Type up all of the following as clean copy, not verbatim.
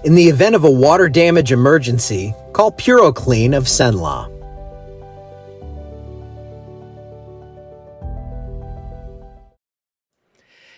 In the event of a water damage emergency, call PuroClean of Cenla.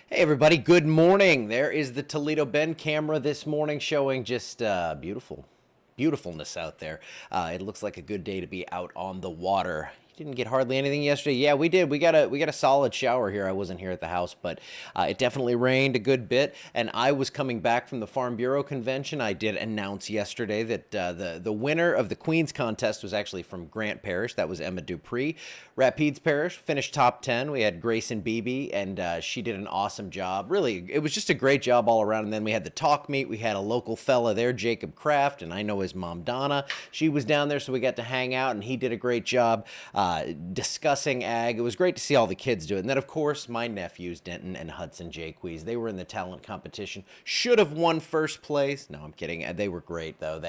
Hey everybody, good morning. There is the Toledo Bend camera this morning showing just beautifulness out there. It looks like a good day to be out on the water. Didn't get hardly anything yesterday. Yeah, we did. We got a solid shower here. I wasn't here at the house, but it definitely rained a good bit. And I was coming back from the Farm Bureau convention. I did announce yesterday that the winner of the Queens contest was actually from Grant Parish. That was Emma Dupree. Rapides Parish finished top 10. We had Grayson Beebe, and she did an awesome job. Really, it was just a great job all around. And then we had the talk meet. We had a local fella there, Jacob Kraft, and I know his mom, Donna. She was down there, so we got to hang out, and he did a great job. Discussing ag. It was great to see all the kids do it. And then, of course, my nephews, Denton and Hudson Jaques, they were in the talent competition. Should have won first place. No, I'm kidding. They were great, though.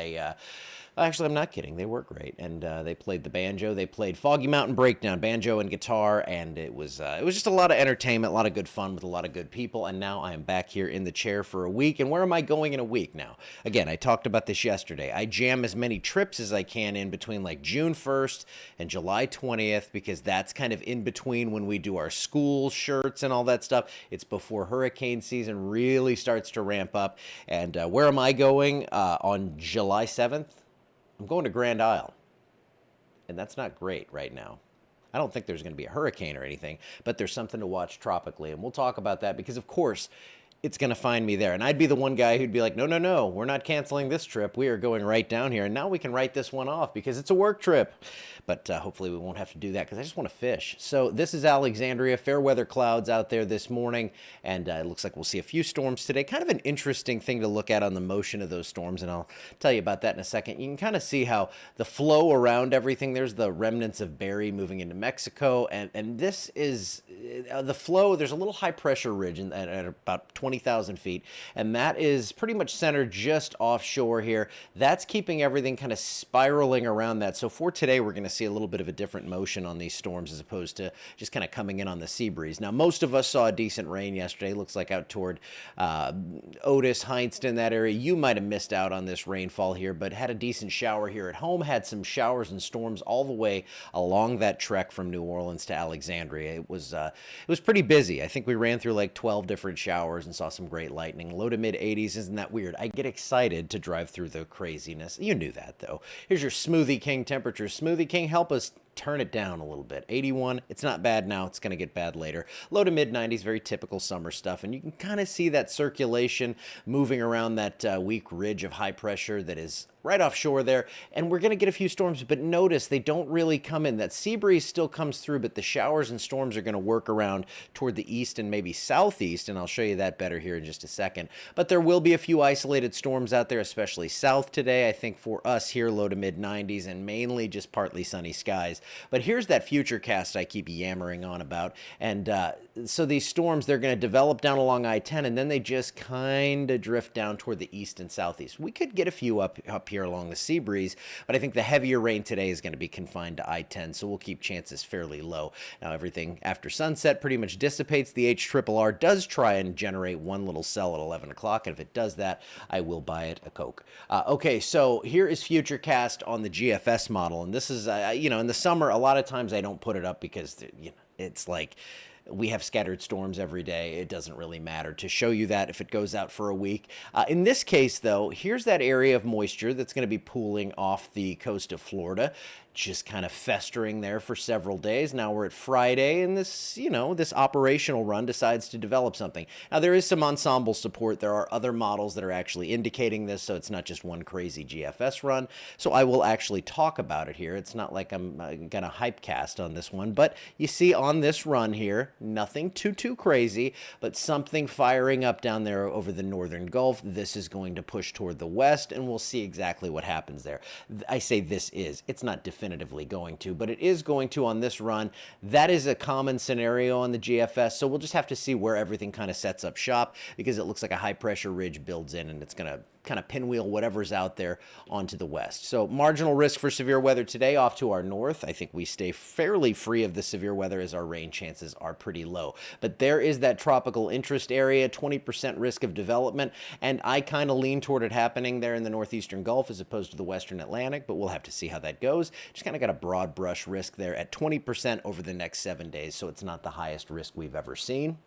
Actually, I'm not kidding. They were great, and they played the banjo. They played Foggy Mountain Breakdown, banjo and guitar, and it was just a lot of entertainment, a lot of good fun with a lot of good people. And now I am back here in the chair for a week. And where am I going in a week now? Again, I talked about this yesterday. I jam as many trips as I can in between like June 1st and July 20th because that's kind of in between when we do our school shirts and all that stuff. It's before hurricane season really starts to ramp up. And where am I going on July 7th? I'm going to Grand Isle, and that's not great right now. I don't think there's going to be a hurricane or anything, but there's something to watch tropically, and we'll talk about that because, of course, it's going to find me there. And I'd be the one guy who'd be like, no, we're not canceling this trip. We are going right down here, and now we can write this one off because it's a work trip. But hopefully we won't have to do that because I just want to fish. So this is Alexandria. Fair weather clouds out there this morning, and it looks like we'll see a few storms today. Kind of an interesting thing to look at on the motion of those storms, and I'll tell you about that in a second. You can kind of see how the flow around everything, there's the remnants of Barry moving into Mexico, and this is the flow. There's a little high pressure ridge at about 20,000 feet, and that is pretty much centered just offshore here. That's keeping everything kind of spiraling around that. So for today, we're going to see a little bit of a different motion on these storms as opposed to just kind of coming in on the sea breeze. Now, most of us saw a decent rain yesterday. Looks like out toward Otis, Heinston, that area. You might have missed out on this rainfall here, but had a decent shower here at home. Had some showers and storms all the way along that trek from New Orleans to Alexandria. It was pretty busy. I think we ran through like 12 different showers and saw some great lightning. Low to mid 80s. Isn't that weird? I get excited to drive through the craziness. You knew that, though. Here's your Smoothie King temperature. Smoothie King, help us turn it down a little bit. 81, it's not bad now. It's going to get bad later. Low to mid 90s, very typical summer stuff. And you can kind of see that circulation moving around that weak ridge of high pressure that is right offshore there. And we're going to get a few storms, but notice they don't really come in. That sea breeze still comes through, but the showers and storms are going to work around toward the east and maybe southeast. And I'll show you that better here in just a second. But there will be a few isolated storms out there, especially south today. I think for us here, low to mid 90s and mainly just partly sunny skies. But here's that future cast I keep yammering on about. And so these storms, they're going to develop down along I-10, and then they just kind of drift down toward the east and southeast. We could get a few up here along the sea breeze, but I think the heavier rain today is going to be confined to I-10, so we'll keep chances fairly low. Now, everything after sunset pretty much dissipates. The HRRR does try and generate one little cell at 11 o'clock, and if it does that, I will buy it a Coke. Okay, so here is Futurecast on the GFS model, and this is, in the summer, a lot of times I don't put it up because, it's like we have scattered storms every day. It doesn't really matter to show you that if it goes out for a week. In this case, though, here's that area of moisture that's going to be pooling off the coast of Florida. Just kind of festering there for several days. Now we're at Friday, and this operational run decides to develop something. Now there is some ensemble support. There are other models that are actually indicating this, so it's not just one crazy GFS run. So I will actually talk about it here. It's not like I'm going to hype cast on this one, but you see on this run here, nothing too crazy, but something firing up down there over the northern Gulf. This is going to push toward the west, and we'll see exactly what happens there. I say it's not definitively going to, but it is going to on this run. That is a common scenario on the GFS, so we'll just have to see where everything kind of sets up shop, because it looks like a high pressure ridge builds in, and it's going to kind of pinwheel whatever's out there onto the west. So marginal risk for severe weather today off to our north. I think we stay fairly free of the severe weather as our rain chances are pretty pretty low. But there is that tropical interest area, 20% risk of development, and I kind of lean toward it happening there in the northeastern Gulf as opposed to the western Atlantic, but we'll have to see how that goes. Just kind of got a broad brush risk there at 20% over the next 7 days, so it's not the highest risk we've ever seen.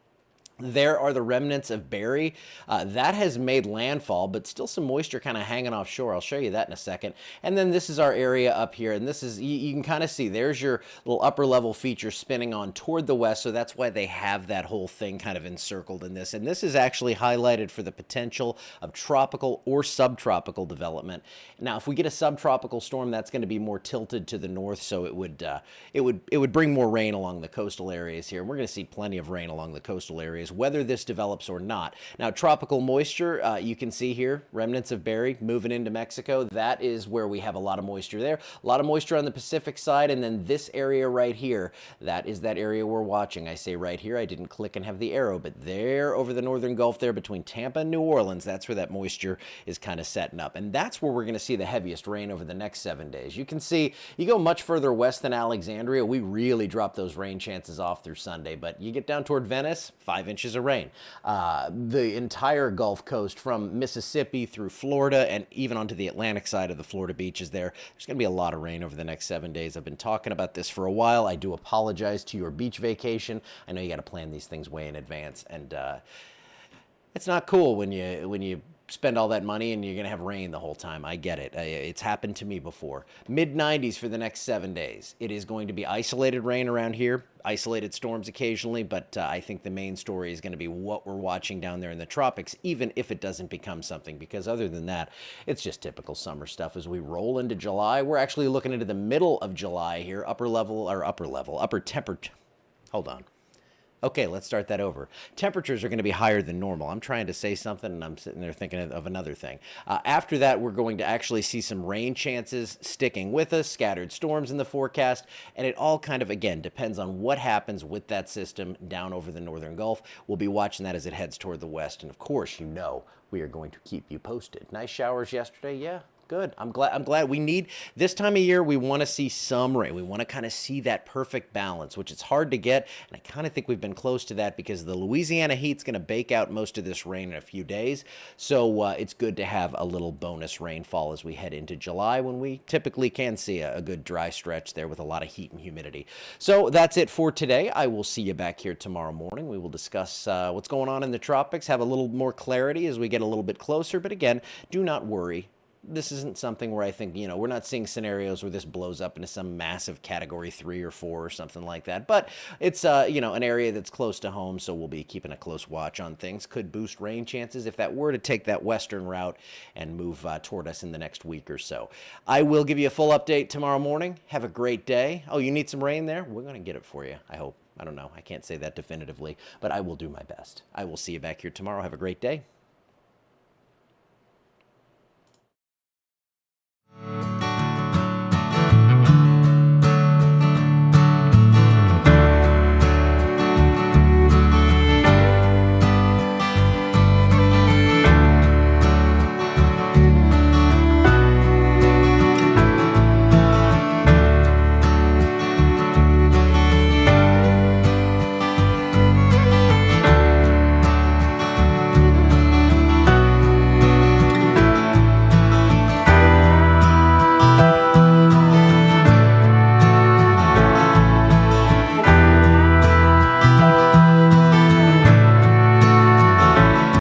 There are the remnants of Barry. That has made landfall, but still some moisture kind of hanging offshore. I'll show you that in a second. And then this is our area up here, and this is, you can kind of see, there's your little upper level feature spinning on toward the west, so that's why they have that whole thing kind of encircled in this. And this is actually highlighted for the potential of tropical or subtropical development. Now, if we get a subtropical storm, that's going to be more tilted to the north, so it would bring more rain along the coastal areas here. And we're going to see plenty of rain along the coastal areas, whether this develops or not. Now, tropical moisture, you can see here, remnants of Barry moving into Mexico. That is where we have a lot of moisture there. A lot of moisture on the Pacific side, and then this area right here, that is that area we're watching. I say right here, I didn't click and have the arrow, but there over the northern Gulf there between Tampa and New Orleans, that's where that moisture is kind of setting up. And that's where we're going to see the heaviest rain over the next 7 days. You can see, you go much further west than Alexandria, we really drop those rain chances off through Sunday, but you get down toward Venice, 5 inches of rain. The entire Gulf Coast from Mississippi through Florida and even onto the Atlantic side of the Florida beaches there's going to be a lot of rain over the next 7 days. I've been talking about this for a while. I do apologize to your beach vacation. I know you got to plan these things way in advance, and it's not cool when you spend all that money and you're going to have rain the whole time. I get it. It's happened to me before. Mid-90s for the next 7 days. It is going to be isolated rain around here, isolated storms occasionally, but I think the main story is going to be what we're watching down there in the tropics, even if it doesn't become something, because other than that, it's just typical summer stuff. As we roll into July, we're actually looking into the middle of July here, upper temperature. Hold on. Okay, let's start that over. Temperatures are going to be higher than normal. I'm trying to say something, and I'm sitting there thinking of another thing. After that, we're going to actually see some rain chances sticking with us, scattered storms in the forecast, and it all kind of, again, depends on what happens with that system down over the northern Gulf. We'll be watching that as it heads toward the west, and of course, you know we are going to keep you posted. Nice showers yesterday, yeah. Good. I'm glad. We need, this time of year, we want to see some rain. We want to kind of see that perfect balance, which it's hard to get. And I kind of think we've been close to that because the Louisiana heat's going to bake out most of this rain in a few days. So it's good to have a little bonus rainfall as we head into July, when we typically can see a good dry stretch there with a lot of heat and humidity. So that's it for today. I will see you back here tomorrow morning. We will discuss what's going on in the tropics, have a little more clarity as we get a little bit closer. But again, do not worry. This isn't something where I think, we're not seeing scenarios where this blows up into some massive category 3 or 4 or something like that. But it's, an area that's close to home, so we'll be keeping a close watch on things. Could boost rain chances if that were to take that western route and move toward us in the next week or so. I will give you a full update tomorrow morning. Have a great day. Oh, you need some rain there? We're going to get it for you, I hope. I don't know. I can't say that definitively, but I will do my best. I will see you back here tomorrow. Have a great day.